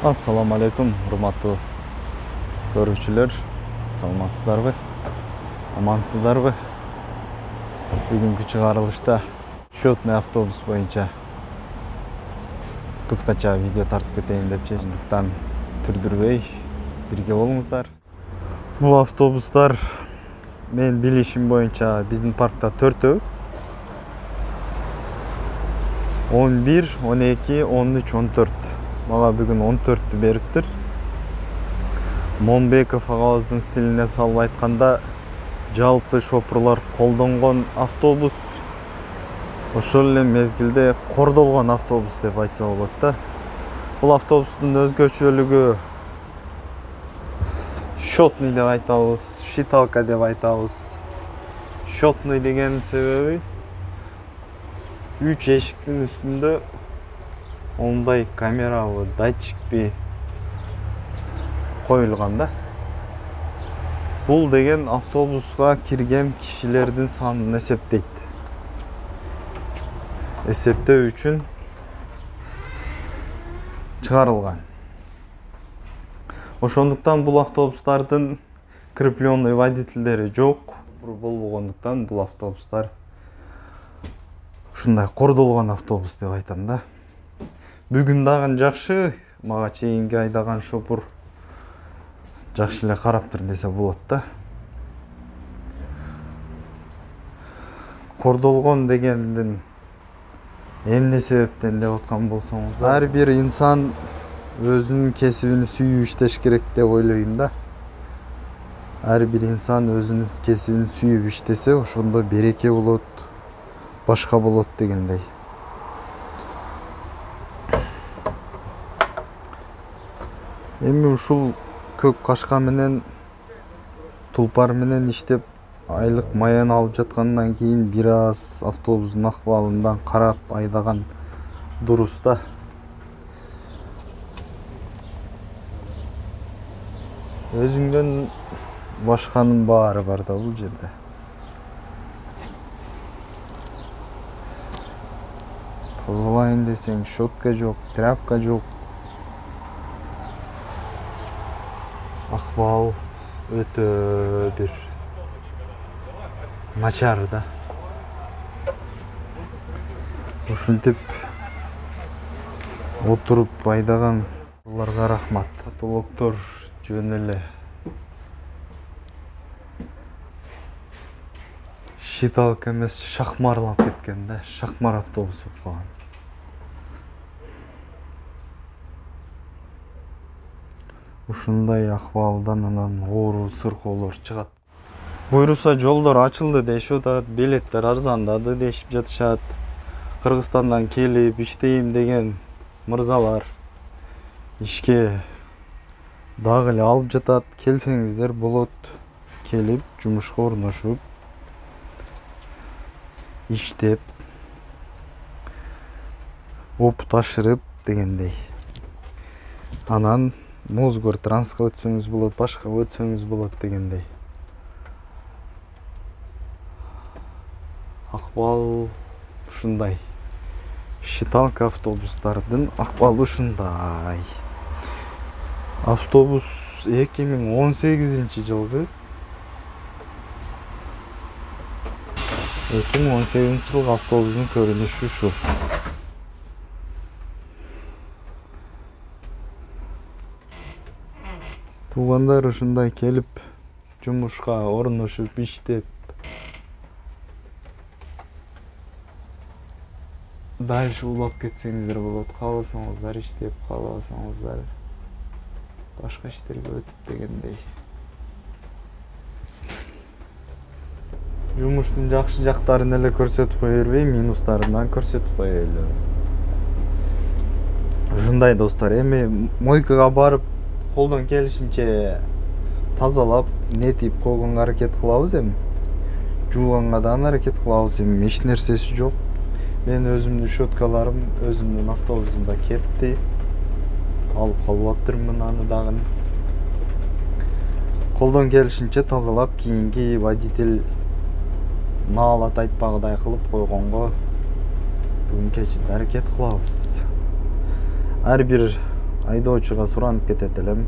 Assalamu alaikum, урматтуу көрүүчүлөр. Саламатсыздарбы? Амансыздарбы? Бүгүнкү чыгарылышта счетный автобус боюнча кыскача видео тартып кетейин деп чечтиктен түрдүрбөй бирге болуңуздар. Бул автобустар мен билишим боюнча биздин паркта 4 11, 12, 13, 14. Мага бүгүн 14-тү бериптир. Монбеков агабыздын стилине салып айтканда, жалпы шопурлар колдонгон автобус, ошол эле мезгилде кордолгон автобус деп айтса болот да. Бул автобустун өзгөчөлүгү счетный деп айтабыз, считалка деп айтабыз. Счетный деген себеби 3 эшиктин үстүндө ондай камерабы, датчикпи коюлган да. Бул деген автобуска кирген кишилердин санын эсептейт. Эсептөө үчүн чыгарылган. Ошондуктан бул автобустардын крепленный водительдери жок. Болбогондуктан бул автобустар ушундай кордолгон автобус деп айтам да. Бүгүн дагы жакшы, мага чейинки айдаган шопур жакшы эле караптыр десе болот да. Кордолгон дегендин эмне себептен деп аткан болсоңуздар, ар бир инсан өзүнүн кесибин сүйүп иштеш керек деп ойлойм да. Ар бир инсан өзүнүн кесибин сүйүп иштесе, ошондо береке болот, башка болот дегендей. Эми ушул көк кашка менен тулпар менен иштеп айлык маян алып жаткандан кийин бир аз автобустун акыбалынан карап айдаган дурус да. Өзүңдөн башканын баары бар да бул жерде. Тозалайын десең щетка жок, тряпка жок. Акыбал өтө бир начар да. Ушинтип отуруп айдаган буларга рахмат. Толоктор жөн эле считалка эмес, шахмарлап кеткен да. Шахмар автобус болуп калган. Ушундай акыбалдан анан оору сыркоолор чыгат. Буйруса жолдор ачылды дешип атат, билеттер арзандады дешип жатышат. Кыргызстандан келип иштейм деген мырзалар ишке дагы эле алып жатат. Келсеңиздер болот, келип жумушка орношуп иштеп опыт ашырып дегендей. Анан Мозгор трансқа өтсөңүз болот, башка өтсөңүз болот дегендей. Акыбал ушундай. Считалка автобустардын акыбалы ушундай. Автобус 2018 жылгы 2018 жылгы автобустун көрүнүшү ушу. Туугандар ушундай келип жумушка орношуп иштеп дальше улап кетсеңиздер болот. Кааласаңыздар иштеп, кааласаңыздар башка иштерге өтүп дегендей. Жумуштун жакшы жактарын эле көрсөтүп кое бербей, минустарынан көрсөтүп коелу. Ушундай достор, эми мойкага барып колдон келишинче тазалап, нетип койгонго аракет кылабыз эми. Жууганга да аракет кылабыз эми, эч нерсеси жок. Мен өзүмдүн щеткаларым өзүмдүн автобусумда кетти. Алып калып атырмын аны дагы. Колдон келишинче тазалап, кийинки водитель наалат айтпагыдай кылып койгонго бүгүн кечинде аракет кылабыз. Ар бир айдоочуга суранып кетет элем.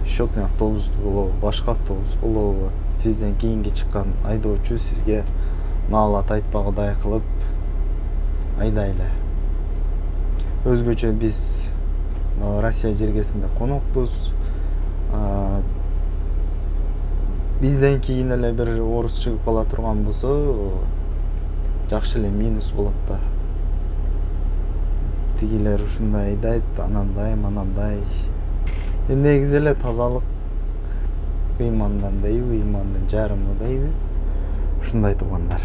Счетный автобус болобу, башка автобус болобу, сизден кийинки чыккан айдоочу сизге наалат айтпагыдай кылып айдайлы. Өзгөчө биз Россия жергесинде конокпуз. Бизден кийин эле бир орус чыгып кала турган болсо, жакшы эле минус болот да. Тигилер ушундай айдайт, анандай, манандай. Негизи эле тазалык ыймандан дейби, ыймандын жарымы дейби. Ушундай туугандар.